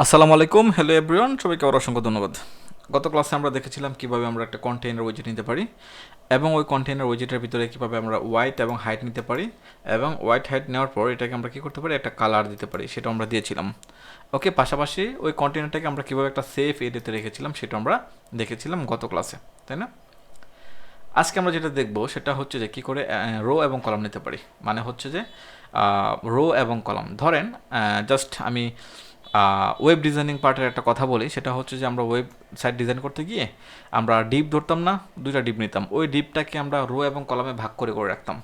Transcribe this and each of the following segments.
আসসালামু আলাইকুম, hello everyone, সবাইকে আবার অসংখ্য ধন্যবাদ। গত ক্লাসে আমরা দেখেছিলাম কিভাবে আমরা একটা কন্টেইনার উইজেট নিতে পারি এবং ওই কন্টেইনার উইজেটের ভিতরে কিভাবে আমরা হোয়াইট এবং হাইট নিতে পারি এবং হোয়াইট হাইট নেওয়ার পর এটাকে আমরা কি করতে পারি, একটা কালার দিতে পারি, সেটা আমরা দিয়েছিলাম। ওকে, পাশাপাশি ওই কন্টেইনারটাকে আমরা কিভাবে একটা সেফ এরিয়াতে রেখেছিলাম সেটা আমরা দেখেছিলাম গত ক্লাসে, তাই না? আজকে আমরা যেটা দেখব সেটা হচ্ছে যে কী করে রো এবং কলাম নিতে পারি। মানে হচ্ছে যে রো এবং কলাম, ধরেন জাস্ট আমি ওয়েব ডিজাইনিং পার্টের একটা কথা বলি, সেটা হচ্ছে যে আমরা ওয়েবসাইট ডিজাইন করতে গিয়ে আমরা ডিপ ধরতাম না, দুইটা ডিপ নিতাম, ওই ডিপটাকে আমরা রো এবং কলামে ভাগ করে করে রাখতাম।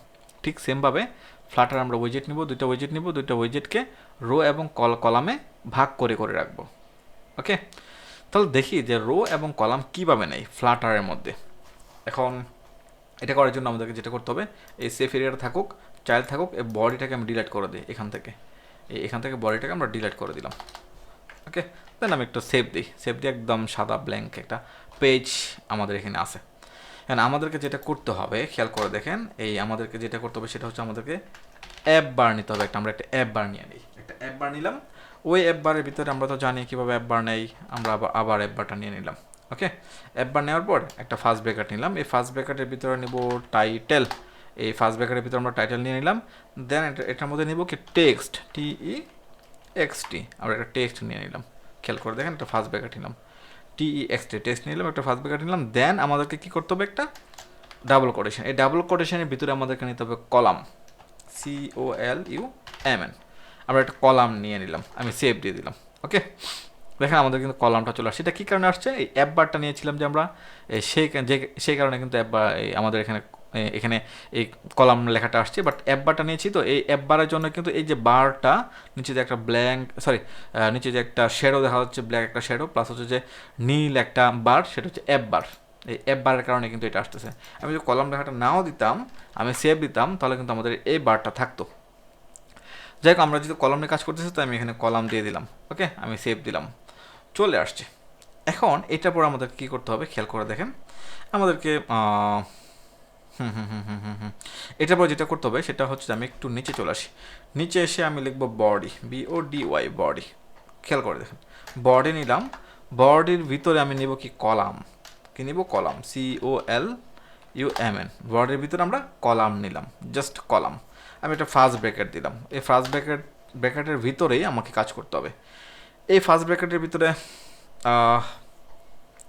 ঠিক সেমভাবে ফ্লাটার আমরা ওয়েজেট নিব, দুইটা ওয়েজেটকে রো এবং কলামে ভাগ করে করে রাখবো। ওকে, তাহলে দেখি যে রো এবং কলাম কীভাবে নেই ফ্লাটারের মধ্যে। এখন এটা করার জন্য আমাদেরকে যেটা করতে হবে, এই সেফ এরিয়াটা থাকুক, চাইল্ড থাকুক, এই বডিটাকে আমি ডিলিট করে দিই এখান থেকে বডিটাকে আমরা ডিলিট করে দিলাম। ওকে, দেন আমি একটু সেভ দিই, একদম সাদা ব্ল্যাঙ্ক একটা পেজ আমাদের এখানে আছে। হ্যাঁ, আমাদেরকে যেটা করতে হবে খেয়াল করে দেখেন, আমাদেরকে যেটা করতে হবে সেটা হচ্ছে আমাদেরকে অ্যাপ বার নিতে হবে। আমরা একটা অ্যাপ বার নিয়ে নিই, একটা অ্যাপ বার নিলাম। ওই অ্যাপ বারের ভিতরে আমরা তো জানি কীভাবে অ্যাপ বার নেই, আমরা আবার অ্যাপ বারটা নিয়ে নিলাম। ওকে, অ্যাপ বার নেওয়ার পর একটা ফার্স্ট ব্র্যাকেট নিলাম, এই ফার্স্ট ব্র্যাকেটের ভিতরে নেব টাইটেল, এই ফার্স্ট ব্র্যাকেটের ভিতরে আমরা টাইটেল নিয়ে নিলাম। দেন এটার মধ্যে নেব কি টেক্সট, TEXT, আমরা একটা টেক্সট নিয়ে নিলাম। খেয়াল করে দেখেন, একটা ফার্স্ট ব্র্যাকেট নিলাম, TEXT টেক্সট নিলাম, একটা ফার্স্ট ব্র্যাকেট নিলাম। দেন আমাদেরকে কী করতে হবে, একটা ডাবল কোটেশন, এই ডাবল কোটেশনের ভিতরে আমাদেরকে নিতে হবে কলাম, COLUMN, আমরা একটা কলাম নিয়ে নিলাম, আমি সেভ দিয়ে দিলাম। ওকে, দেখেন আমাদের কিন্তু কলামটা চলে আসছে। এটা কী কারণে আসছে, এই অ্যাপ বারটা নিয়েছিলাম যে আমরা, সেই কারণে কিন্তু অ্যাপ বার আমাদের এখানে এখানে এই কলাম লেখাটা আসছে। বাট অ্যাপ বারটা নিয়েছি, তো এই অ্যাপ বারের জন্য কিন্তু এই যে বারটা নিচে যে একটা নিচে যে একটা শ্যাডো দেখা যাচ্ছে, ব্ল্যাক একটা শ্যাডো প্লাস হচ্ছে যে নীল একটা বার, সেটা হচ্ছে অ্যাপ বার। এই অ্যাপ বারের কারণে কিন্তু এটা আসতেছে। আমি যদি কলাম লেখাটা নাও দিতাম, আমি সেভ দিতাম, তাহলে কিন্তু আমাদের এই বারটা থাকতো। যাই হোক, আমরা যদি কলাম নিয়ে কাজ করতেছি, তো আমি এখানে কলাম দিয়ে দিলাম। ওকে, আমি সেভ দিলাম, চলে আসছে। এখন এটার পর আমাদের কী করতে হবে খেয়াল করে দেখেন, আমাদেরকে এটার পর যেটা করতে হবে সেটা হচ্ছে আমি একটু নিচে চলে আসি, নিচে এসে আমি লিখবো বডি, BODY, বডি। খেয়াল করে দেখেন, বডি নিলাম, বডির ভিতরে আমি নিব কি কলাম, কলাম, COLUMN, বডির ভিতরে আমরা কলাম নিলাম, জাস্ট কলাম। আমি একটা ফার্স্ট ব্র্যাকেট দিলাম, এই ফার্স্ট ব্র্যাকেটের ভিতরেই আমাকে কাজ করতে হবে। এই ফার্স্ট ব্র্যাকেটের ভিতরে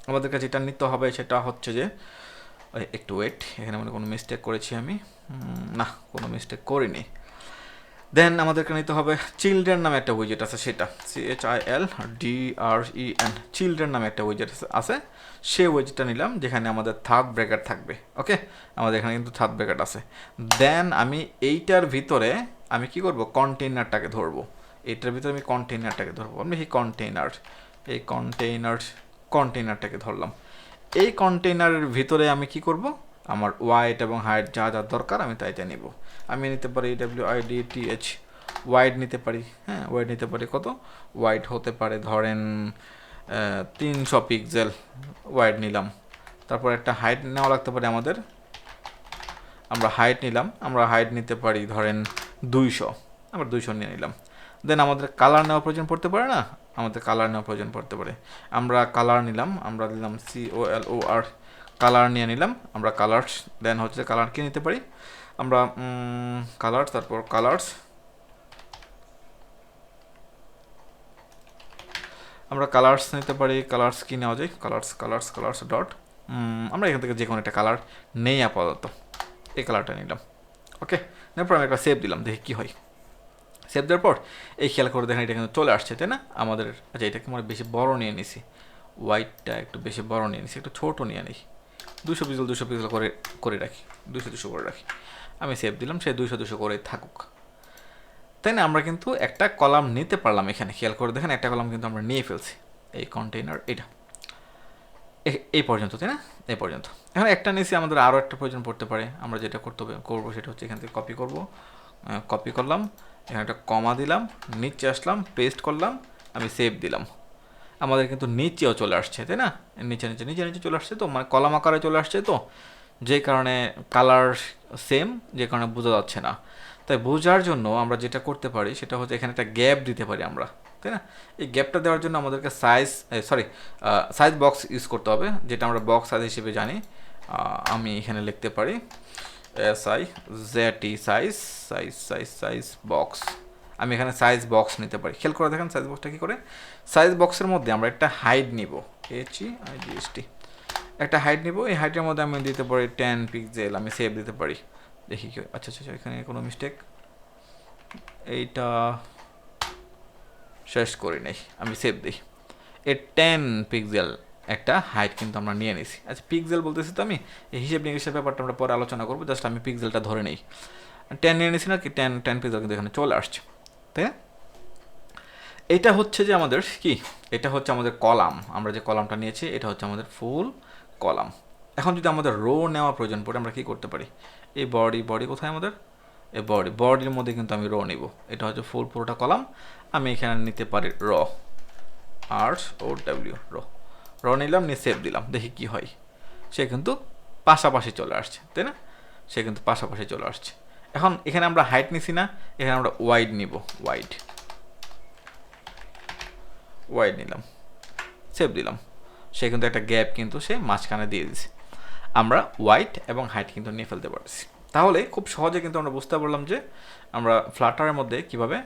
আমাদেরকে যেটা নিতে হবে সেটা হচ্ছে যে, একটু ওয়েট, এখানে মানে কোনো মিস্টেক করেছি আমি, না কোনো মিস্টেক করিনি। দেন আমাদেরকে নিতে হবে চিলড্রেন নামে একটা উইজেট আছে, সেটা CHILDREN, চিলড্রেন নামে একটা উইজেট আছে, সেই উইজেটটা নিলাম যেখানে আমাদের থার্ড ব্র্যাকেট থাকবে। ওকে, আমাদের এখানে কিন্তু থার্ড ব্র্যাকেট আছে। দেন আমি এইটার ভিতরে আমি কি করব, কন্টেইনারটাকে ধরবো, এইটার ভিতরে আমি কন্টেইনারটাকে ধরবো। আমি এই কন্টেইনারটাকে ধরলাম। এই কন্টেইনারের ভিতরে আমি কি করব, আমার ওয়াইড এবং হাইট যা যা দরকার আমি তাইটা নিব। আমি নিতে পারি WIDTH, ওয়াইড নিতে পারি। হ্যাঁ, ওয়াইড নিতে পারি, কত ওয়াইড হতে পারে, ধরেন 300 পিক্সেল ওয়াইড নিলাম। তারপর একটা হাইট নেওয়া লাগতে পারে আমাদের, আমরা হাইট নিলাম, আমরা হাইট নিতে পারি ধরেন 200, আমরা 200 নিয়ে নিলাম। দেন আমাদের কালার নেওয়া প্রয়োজন পড়তে পারে না, আমাদের কালার নেওয়া প্রয়োজন পড়তে পারে, আমরা কালার নিলাম, আমরা দিলাম COLOR, কালার নিয়ে নিলাম আমরা কালার্স। দেন হচ্ছে কালার কি নিতে পারি আমরা, কালার্স, তারপর কালার্স, আমরা কালার্স নিতে পারি। কালার্স কি নেওয়া যায়, কালার্স ডট, আমরা এখান থেকে যে কোনো একটা কালার নেই আপাতত, এই কালারটা নিলাম। ওকে, তারপর আমি একটা সেভ দিলাম, দেখি কী হয়। সেভ দেওয়ার পর এই খেয়াল করে দেখেন এটা কিন্তু চলে আসছে, তাই না আমাদের। আচ্ছা, এটাকে আমরা বেশি বড় নিয়ে নিছি, হোয়াইটটা একটু বেশি বড় নিয়ে নিছি, একটু ছোটো নিয়ে নিই, 200 পিক্সেল করে রাখি, 200 করে রাখি। আমি সেভ দিলাম, সে 200 করে থাকুক, তাই না। আমরা কিন্তু একটা কলাম নিতে পারলাম এখানে, খেয়াল করে দেখেন একটা কলাম কিন্তু আমরা নিয়ে ফেলছি, এই কন্টেইনার এটা এই পর্যন্ত, তাই না, এই পর্যন্ত। এখন একটা নিয়েছি, আমাদের আরও একটা প্রয়োজন পড়তে পারে। আমরা যেটা করবো সেটা হচ্ছে এখান থেকে কপি করলাম, এখানে একটা কমা দিলাম, নিচে আসলাম, পেস্ট করলাম, আমি সেভ দিলাম। আমাদের কিন্তু নিচেও চলে আসছে, তাই না, নিচে চলে আসছে, তো মানে কলাম আকারে চলে আসছে, তো যে কারণে কালার সেম, যে কারণে বোঝা যাচ্ছে না। তাই বোঝার জন্য আমরা যেটা করতে পারি সেটা হচ্ছে এখানে একটা গ্যাপ দিতে পারি আমরা। তাই না? এই গ্যাপটা দেওয়ার জন্য আমাদেরকে সাইজ বক্স ইউজ করতে হবে, যেটা আমরা বক্স সাইজ হিসেবে জানি। আমি এখানে লিখতে পারি SIZE সাইজ বক্স। আমি এখানে সাইজ বক্স নিতে পারি। খেয়াল করে দেখেন সাইজ বক্সটা কী করে। সাইজ বক্সের মধ্যে আমরা একটা হাইট নিব, HEIGST, একটা হাইট নিব। এই হাইটের মধ্যে আমি দিতে পারি 10 পিক্সেল। আমি সেভ দিতে পারি, দেখি কি। আচ্ছা, এখানে কোনো মিস্টেক, এইটা শেষ করি নাই, আমি সেভ দিই। এ 10 পিক্সেল একটা হাইট কিন্তু আমরা নিয়ে নিছি। আচ্ছা, পিক্সেল বলতেছি তো আমি, এই হিসেব নিকেশের ব্যাপারটা আমরা পরে আলোচনা করবো। জাস্ট আমি পিক্সেলটা ধরে নেই, 10 নিয়ে নিছি না কি, 10 পিক্সেল কিন্তু এখানে চলে আসছে। তাই না? এটা হচ্ছে যে আমাদের কি, এটা হচ্ছে আমাদের কলাম। আমরা যে কলামটা নিয়েছি এটা হচ্ছে আমাদের ফুল কলাম। এখন যদি আমাদের রো নেওয়া প্রয়োজন পড়ে, আমরা কি করতে পারি, এই বডি কোথায় আমাদের, এই বডির মধ্যে কিন্তু আমি রো নিব। এটা হচ্ছে ফুল পুরোটা কলাম। আমি এখানে নিতে পারি ROW, র নিলাম, নিয়ে সেভ দিলাম, দেখি কি হয়। সে কিন্তু পাশাপাশি চলে আসছে, তাই না? সে কিন্তু পাশাপাশি চলে আসছে। এখন এখানে আমরা হাইট নিছি না, এখানে আমরা ওয়াইড নিব, ওয়াইড নিলাম, সেভ দিলাম। সে কিন্তু একটা গ্যাপ কিন্তু সে মাঝখানে দিয়ে দিছে। আমরা ওয়াইড এবং হাইট কিন্তু নিয়ে ফেলতে পারছি। তাহলে খুব সহজে কিন্তু আমরা বুঝতে পারলাম যে আমরা ফ্লাটারের মধ্যে কীভাবে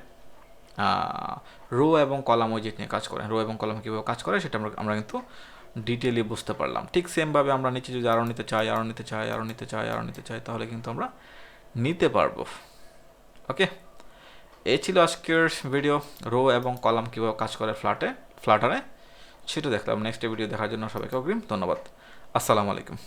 রো এবং কলাম উইজেট নিয়ে কাজ করে, রো এবং কলাম কীভাবে কাজ করে সেটা আমরা কিন্তু ডিটেইলি বুঝতে পারলাম। ঠিক সেমভাবে আমরা নিচে যদি আরও নিতে চাই তাহলে কিন্তু আমরা নিতে পারবো। ওকে, এই ছিল আজকের ভিডিও, রো এবং কলাম কীভাবে কাজ করে ফ্লাটারে, সেটা দেখলাম। নেক্সট ভিডিও দেখার জন্য সবাইকে অগ্রিম ধন্যবাদ। আসসালামু আলাইকুম।